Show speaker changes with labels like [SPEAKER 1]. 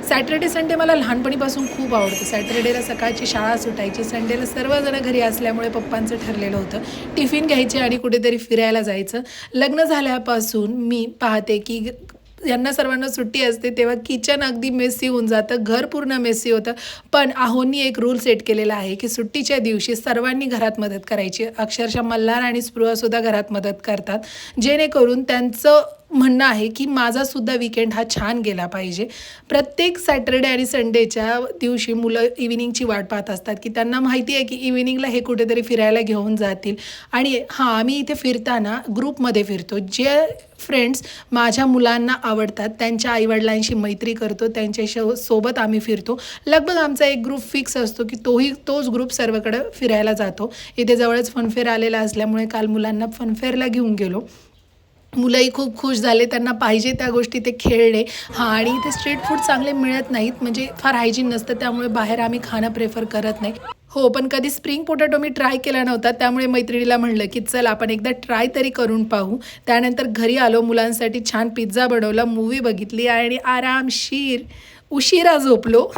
[SPEAKER 1] Saturday Sunday मला लहानपणीपासून खूप आवडतं. सॅटर्डेला सकाळची शाळा सुटायची, संडेला सर्वजण घरी असल्यामुळे पप्पांचं ठरलेलं होतं टिफिन घ्यायचे आणि कुठेतरी फिरायला जायचं. लग्न झाल्यापासून मी पाहते की यांना सर्वांना सुट्टी असते तेव्हा किचन अगदी मेसी होऊन जातं, घर पूर्ण मेसी होतं. पण आहोंनी एक रूल सेट केलेला आहे की सुट्टीच्या दिवशी सर्वांनी घरात मदत करायची. अक्षरशः मल्हार आणि स्पृहासुद्धा घरात मदत करतात, जेणेकरून त्यांचं म्हणणं आहे की माझासुद्धा वीकेंड हा छान गेला पाहिजे. प्रत्येक सॅटर्डे आणि संडेच्या दिवशी मुलं इव्हिनिंगची वाट पाहत असतात की त्यांना माहिती आहे की इव्हिनिंगला हे कुठेतरी फिरायला घेऊन जातील. आणि हां, आम्ही इथे फिरताना ग्रुपमध्ये फिरतो. जे फ्रेंड्स माझ्या मुलांना आवडतात त्यांच्या आईवडिलांशी मैत्री करतो, सोबत आम्ही फिरतो. लगभग आमचा एक ग्रुप फिक्स असतो की तोच ग्रुप सर्वकडे फिरायला जातो. इथे जवळच फनफेअर आलेला असल्यामुळे काल मुलांना फनफेअरला घेऊन गेलो. मुलंही खूप खुश झाले, त्यांना पाहिजे त्या गोष्टी ते खेळले. हां, आणि इथे स्ट्रीट फूड चांगले मिळत नाहीत, म्हणजे फार हायजीन नसतं, त्यामुळे बाहेर आम्ही खाणं प्रेफर करत नाही. हो, पण कधी स्प्रिंग पोटॅटो मी ट्राय केला नव्हता, त्यामुळे मैत्रिणीला म्हणलं की चल आपण एकदा ट्राय तरी करून पाहू. त्यानंतर घरी आलो, मुलांसाठी छान पिझ्झा बनवला, मूव्ही बघितली आणि आरामशीर उशिरा झोपलो.